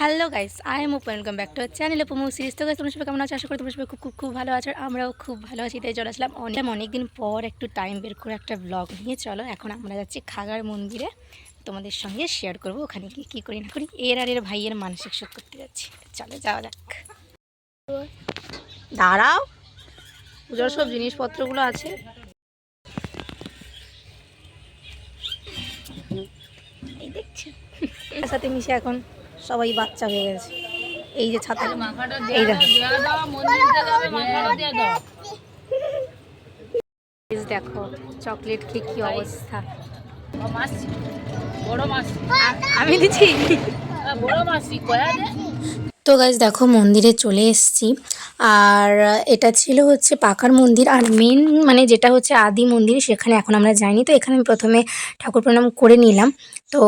Hello guys, I am open welcome back to our channel উপমু series. তো guys, তোমরা সবাই কেমন আছো? আশা করি তোমরা সবাই খুব ভালো আছো। আমরাও খুব ভালো আছি। তাই চলে আসলাম অনেকদিন পর একটু টাইম বের করে একটা ব্লগ নিয়ে। চলো এখন আমরা যাচ্ছি খাগার মন্দিরে, তোমাদের সঙ্গে শেয়ার করব ওখানে গিয়ে কী করি না করি। এর ভাইয়ের মানসিক শোধ করতে যাচ্ছি। চলো যাওয়া যাক। দাঁড়াও, পুজোর সব জিনিসপত্রগুলো আছে। এই দেখছেন, এর সাথে মিশে এখন সবাই বাচ্চা হয়ে গেছে। এই যে ছাতা, এই দেখো চকলেট খেয়ে কি অবস্থা। আমি দিচ্ছি। তো গাইজ দেখো, মন্দিরে চলে এসেছি। আর এটা ছিল হচ্ছে পাকার মন্দির, আর মেন মানে যেটা হচ্ছে আদি মন্দির, সেখানে এখন আমরা যাইনি। তো এখানে আমি প্রথমে ঠাকুর প্রণাম করে নিলাম। তো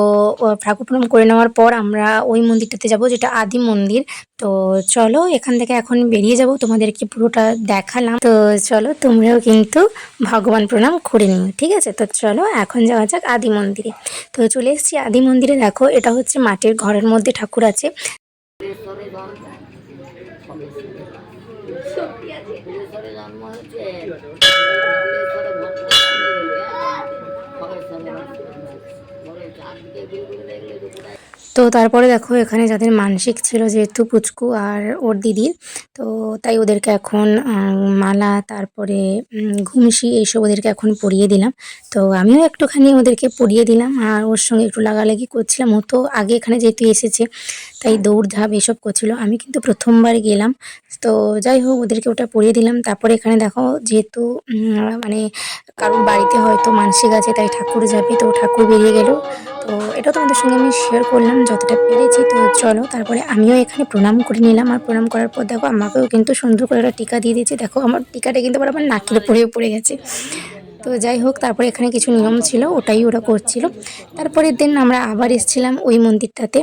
ঠাকুর প্রণাম করে নেওয়ার পর আমরা ওই মন্দিরটাতে যাব, যেটা আদি মন্দির। তো চলো এখান থেকে এখন বেরিয়ে যাব, তোমাদেরকে পুরোটা দেখালাম। তো চলো তোমরাও কিন্তু ভগবান প্রণাম করে নিও, ঠিক আছে? তো চলো এখন যাওয়া যাক আদি মন্দিরে। তো চলে এসেছি আদি মন্দিরে। দেখো এটা হচ্ছে মাটির ঘরের মধ্যে ঠাকুর আছে। তো তারপরে দেখো এখানে যাদের মানসিক ছিল, যেহেতু পুচকু আর ওর দিদির, তো তাই ওদেরকে এখন মালা, তারপরে ঘুমসি, এইসব ওদেরকে এখন পরিয়ে দিলাম। তো আমিও একটুখানি ওদেরকে পরিয়ে দিলাম, আর ওর সঙ্গে একটু লাগালাগি করছিলাম। ও তো আগে এখানে যেহেতু এসেছে, তাই দৌড়ঝাঁপ এসব করছিল। আমি কিন্তু প্রথমবার গেলাম। তো যাই হোক, ওদেরকে ওটা পরিয়ে দিলাম। তারপরে এখানে দেখো, যেহেতু মানে কারোর বাড়িতে হয়তো মানসিক আছে, তাই ঠাকুর যাবে, তো ঠাকুর বেরিয়ে গেল। তো এটা তোমাদের সঙ্গে আমি শেয়ার করলাম যতটা পেরেছি। তো চলো তারপরে আমিও এখানে প্রণাম করে নিলাম। আর প্রণাম করার পর দেখো আমাকেও কিন্তু সুন্দর করে একটা টিকা দিয়ে দিয়েছে। দেখো আমার টিকাটা কিন্তু আমার নাকের পড়ে গেছে। তো যাই হোক, তারপরে এখানে কিছু নিয়ম ছিল, ওটাই ওরা করছিল। তারপরের দিন আমরা আবার এসেছিলাম ওই মন্দিরটাতে।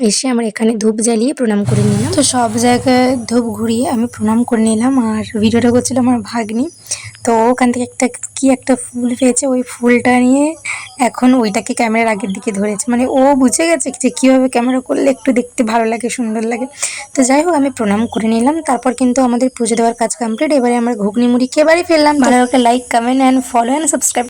এসে আমরা এখানে ধূপ জ্বালিয়ে প্রণাম করে নিলাম। তো সব জায়গায় ধূপ ঘুরিয়ে আমি প্রণাম করে নিলাম। আর ভিডিওটা করছিল আমার ভাগ্নি। তো ওখান থেকে একটা ফুল পেয়েছে, ওই ফুলটা নিয়ে এখন ওইটাকে ক্যামেরার আগের দিকে ধরেছে। মানে ও বুঝে গেছে যে কীভাবে ক্যামেরা করলে একটু দেখতে ভালো লাগে, সুন্দর লাগে। তো যাই হোক, আমি প্রণাম করে নিলাম। তারপর কিন্তু আমাদের পুজো দেওয়ার কাজ কমপ্লিট। এবারে আমরা ঘুগনি মুড়ি খেয়ে বাড়ি ফিরলাম। ভালো লাগলে like, comment and follow and subscribe.